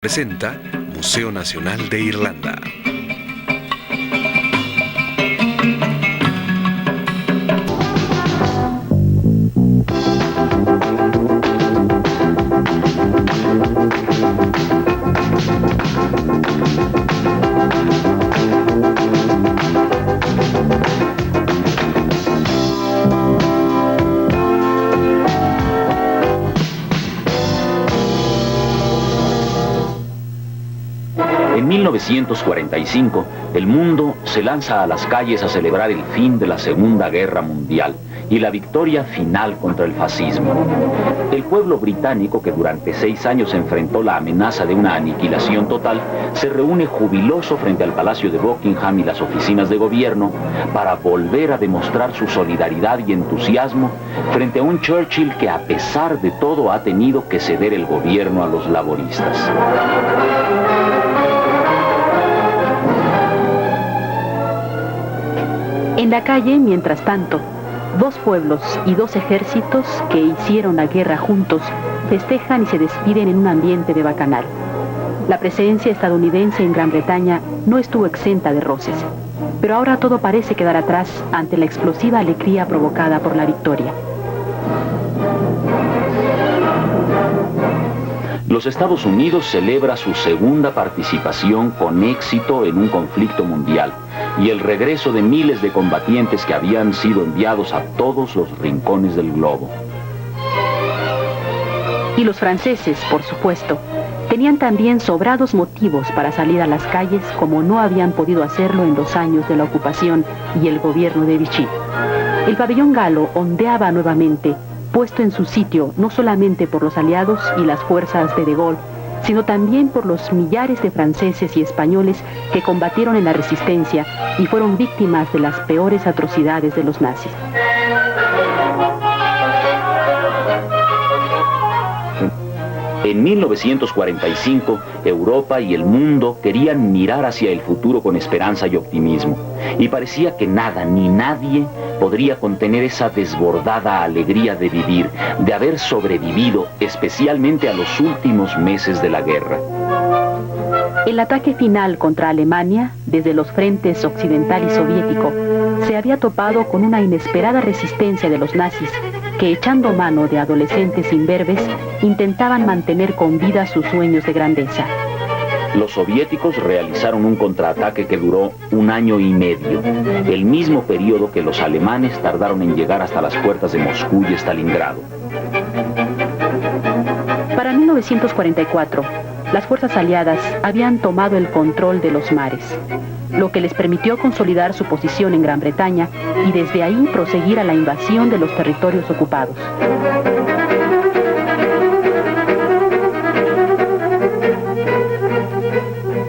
Presenta Museo Nacional de Irlanda. En 1945, el mundo se lanza a las calles a celebrar el fin de la Segunda Guerra Mundial y la victoria final contra el fascismo. El pueblo británico, que durante 6 años enfrentó la amenaza de una aniquilación total, se reúne jubiloso frente al Palacio de Buckingham y las oficinas de gobierno para volver a demostrar su solidaridad y entusiasmo frente a un Churchill que, a pesar de todo, ha tenido que ceder el gobierno a los laboristas. En la calle, mientras tanto, 2 pueblos y 2 ejércitos que hicieron la guerra juntos festejan y se despiden en un ambiente de bacanal. La presencia estadounidense en Gran Bretaña no estuvo exenta de roces, pero ahora todo parece quedar atrás ante la explosiva alegría provocada por la victoria. Los Estados Unidos celebra su segunda participación con éxito en un conflicto mundial y el regreso de miles de combatientes que habían sido enviados a todos los rincones del globo. Y los franceses, por supuesto, tenían también sobrados motivos para salir a las calles como no habían podido hacerlo en los años de la ocupación y el gobierno de Vichy. El pabellón galo ondeaba nuevamente, puesto en su sitio no solamente por los aliados y las fuerzas de Gaulle, sino también por los millares de franceses y españoles que combatieron en la resistencia y fueron víctimas de las peores atrocidades de los nazis. En 1945, Europa y el mundo querían mirar hacia el futuro con esperanza y optimismo, y parecía que nada ni nadie podría contener esa desbordada alegría de vivir, de haber sobrevivido, especialmente a los últimos meses de la guerra. El ataque final contra Alemania, desde los frentes occidental y soviético, se había topado con una inesperada resistencia de los nazis, que echando mano de adolescentes imberbes, intentaban mantener con vida sus sueños de grandeza. Los soviéticos realizaron un contraataque que duró 1 año y medio, el mismo periodo que los alemanes tardaron en llegar hasta las puertas de Moscú y Stalingrado. Para 1944, las fuerzas aliadas habían tomado el control de los mares, lo que les permitió consolidar su posición en Gran Bretaña y desde ahí proseguir a la invasión de los territorios ocupados.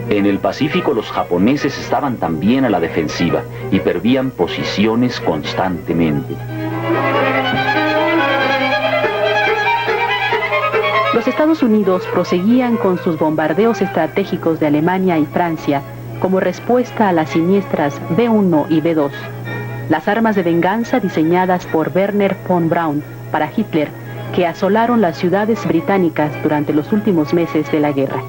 En el Pacífico, los japoneses estaban también a la defensiva y perdían posiciones constantemente. Los Estados Unidos proseguían con sus bombardeos estratégicos de Alemania y Francia como respuesta a las siniestras B-1 y B-2, las armas de venganza diseñadas por Wernher von Braun para Hitler, que asolaron las ciudades británicas durante los últimos meses de la guerra.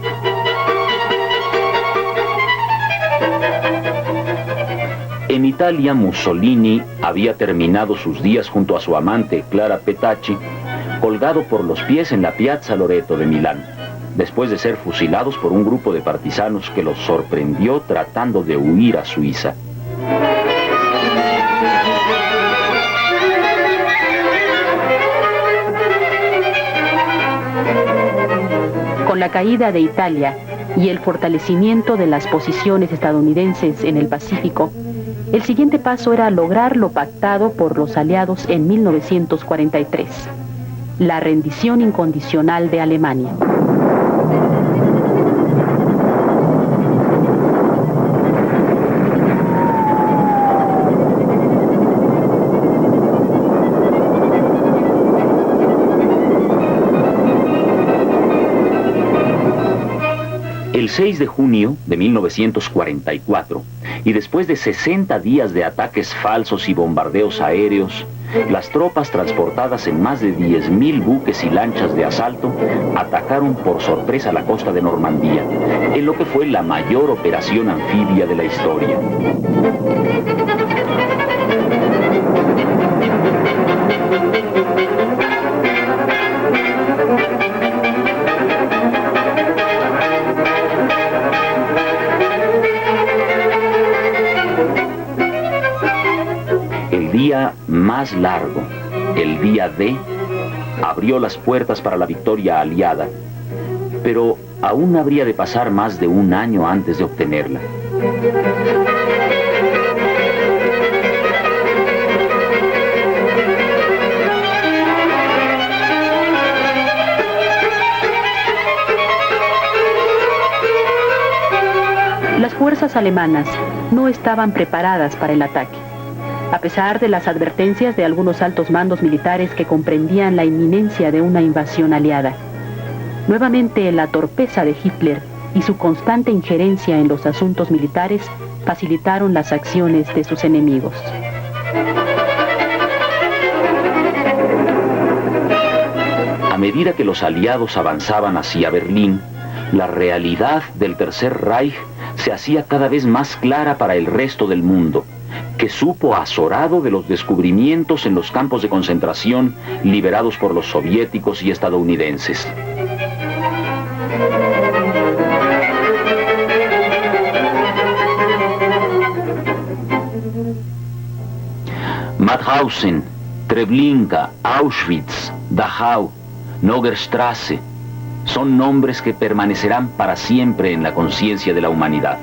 En Italia, Mussolini había terminado sus días junto a su amante, Clara Petacci, colgado por los pies en la Piazza Loreto de Milán, después de ser fusilados por un grupo de partisanos que los sorprendió tratando de huir a Suiza. Con la caída de Italia y el fortalecimiento de las posiciones estadounidenses en el Pacífico, el siguiente paso era lograr lo pactado por los aliados en 1943, la rendición incondicional de Alemania. El 6 de junio de 1944, y después de 60 días de ataques falsos y bombardeos aéreos, las tropas transportadas en más de 10.000 buques y lanchas de asalto atacaron por sorpresa la costa de Normandía, en lo que fue la mayor operación anfibia de la historia. El día más largo, el día D, abrió las puertas para la victoria aliada, pero aún habría de pasar más de un año antes de obtenerla. Las fuerzas alemanas no estaban preparadas para el ataque. A pesar de las advertencias de algunos altos mandos militares que comprendían la inminencia de una invasión aliada. Nuevamente, la torpeza de Hitler y su constante injerencia en los asuntos militares facilitaron las acciones de sus enemigos. A medida que los aliados avanzaban hacia Berlín, la realidad del Tercer Reich se hacía cada vez más clara para el resto del mundo, que supo azorado de los descubrimientos en los campos de concentración liberados por los soviéticos y estadounidenses. Mauthausen, Treblinka, Auschwitz, Dachau, Nogerstrasse, son nombres que permanecerán para siempre en la conciencia de la humanidad.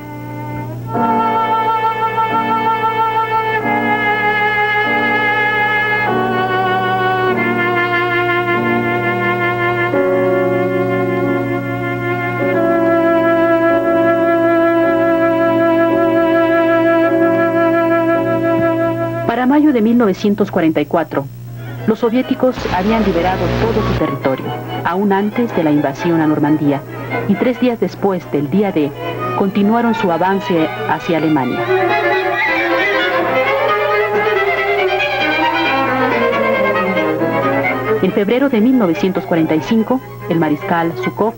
Para mayo de 1944, los soviéticos habían liberado todo su territorio, aún antes de la invasión a Normandía, y 3 días después del día D, continuaron su avance hacia Alemania. En febrero de 1945, el mariscal Zhukov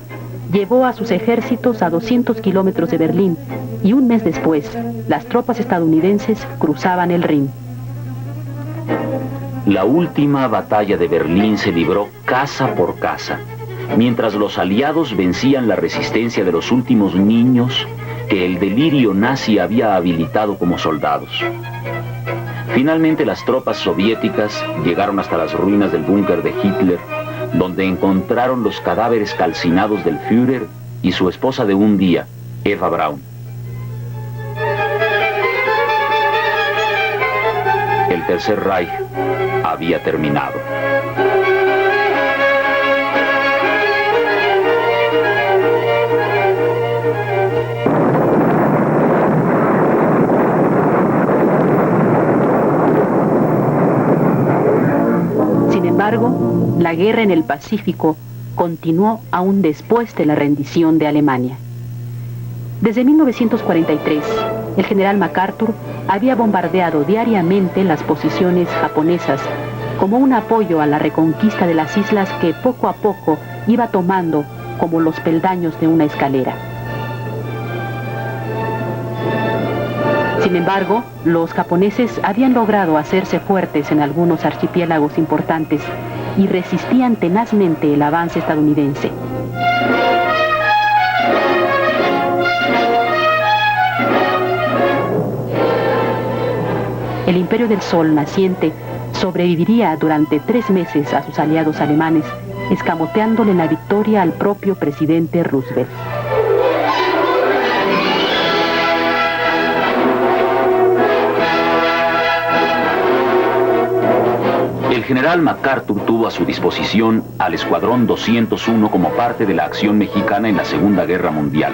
llevó a sus ejércitos a 200 kilómetros de Berlín, y un mes después, las tropas estadounidenses cruzaban el Rin. La última batalla de Berlín se libró casa por casa, mientras los aliados vencían la resistencia de los últimos niños que el delirio nazi había habilitado como soldados. Finalmente las tropas soviéticas llegaron hasta las ruinas del búnker de Hitler, donde encontraron los cadáveres calcinados del Führer y su esposa de un día, Eva Braun. El Tercer Reich había terminado. Sin embargo, la guerra en el Pacífico continuó aún después de la rendición de Alemania. Desde 1943, el general MacArthur había bombardeado diariamente las posiciones japonesas como un apoyo a la reconquista de las islas que poco a poco iba tomando como los peldaños de una escalera. Sin embargo, los japoneses habían logrado hacerse fuertes en algunos archipiélagos importantes y resistían tenazmente el avance estadounidense. El Imperio del Sol naciente sobreviviría durante 3 meses a sus aliados alemanes, escamoteándole la victoria al propio presidente Roosevelt. El general MacArthur tuvo a su disposición al Escuadrón 201 como parte de la acción mexicana en la Segunda Guerra Mundial.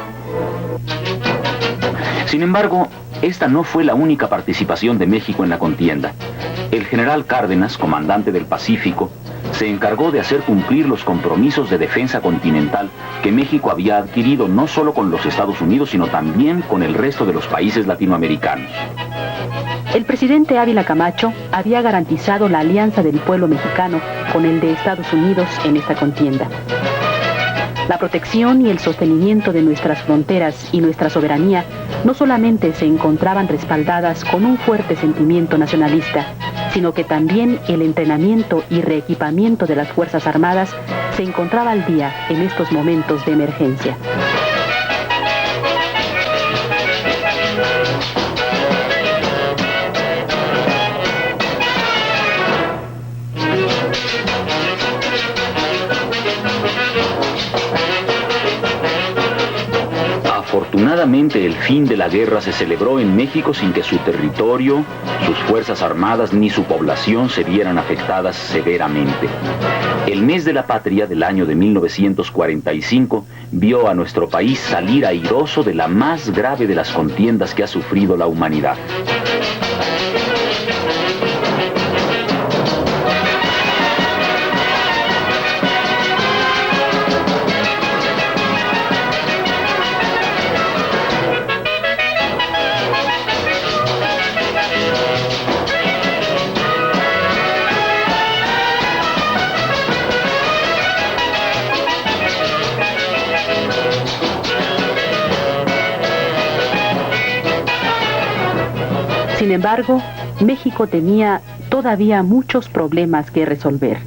Sin embargo, esta no fue la única participación de México en la contienda. El general Cárdenas, comandante del Pacífico, se encargó de hacer cumplir los compromisos de defensa continental que México había adquirido no solo con los Estados Unidos, sino también con el resto de los países latinoamericanos. El presidente Ávila Camacho había garantizado la alianza del pueblo mexicano con el de Estados Unidos en esta contienda. La protección y el sostenimiento de nuestras fronteras y nuestra soberanía no solamente se encontraban respaldadas con un fuerte sentimiento nacionalista, sino que también el entrenamiento y reequipamiento de las Fuerzas Armadas se encontraba al día en estos momentos de emergencia. Afortunadamente, el fin de la guerra se celebró en México sin que su territorio, sus fuerzas armadas ni su población se vieran afectadas severamente. El mes de la patria del año de 1945 vio a nuestro país salir airoso de la más grave de las contiendas que ha sufrido la humanidad. Sin embargo, México tenía todavía muchos problemas que resolver.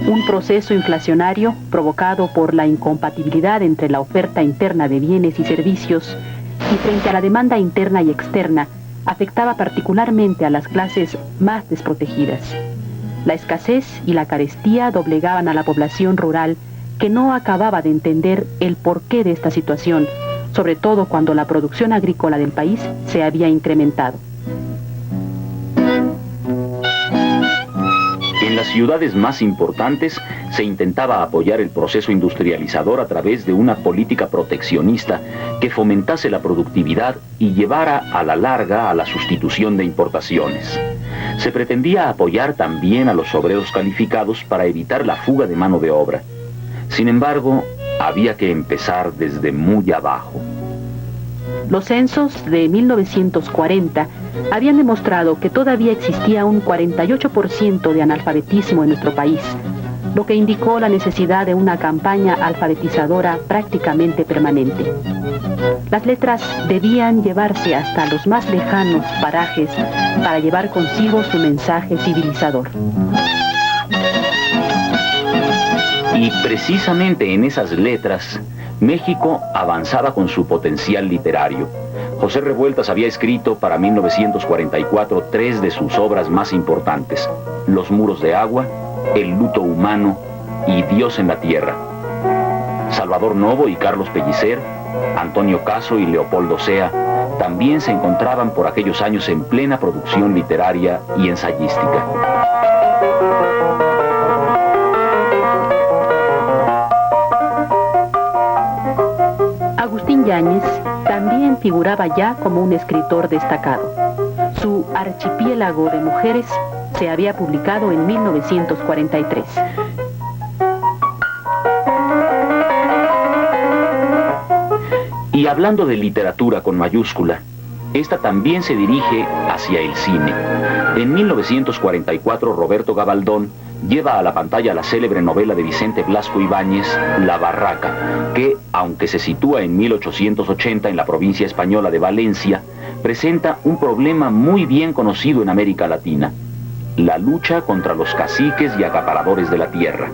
Un proceso inflacionario provocado por la incompatibilidad entre la oferta interna de bienes y servicios y frente a la demanda interna y externa afectaba particularmente a las clases más desprotegidas. La escasez y la carestía doblegaban a la población rural que no acababa de entender el porqué de esta situación, sobre todo cuando la producción agrícola del país se había incrementado. En las ciudades más importantes se intentaba apoyar el proceso industrializador a través de una política proteccionista que fomentase la productividad y llevara a la larga a la sustitución de importaciones. Se pretendía apoyar también a los obreros calificados para evitar la fuga de mano de obra. Sin embargo, había que empezar desde muy abajo. Los censos de 1940 habían demostrado que todavía existía un 48% de analfabetismo en nuestro país, lo que indicó la necesidad de una campaña alfabetizadora prácticamente permanente. Las letras debían llevarse hasta los más lejanos parajes para llevar consigo su mensaje civilizador. Y precisamente en esas letras, México avanzaba con su potencial literario. José Revueltas había escrito para 1944 tres de sus obras más importantes: Los muros de agua, El luto humano y Dios en la tierra. Salvador Novo y Carlos Pellicer, Antonio Caso y Leopoldo Sea también se encontraban por aquellos años en plena producción literaria y ensayística. Agustín Yáñez también figuraba ya como un escritor destacado. Su Archipiélago de mujeres se había publicado en 1943. Y hablando de literatura con mayúscula, esta también se dirige hacia el cine. En 1944, Roberto Gabaldón lleva a la pantalla la célebre novela de Vicente Blasco Ibáñez, La Barraca, que, aunque se sitúa en 1880 en la provincia española de Valencia, presenta un problema muy bien conocido en América Latina: la lucha contra los caciques y acaparadores de la tierra.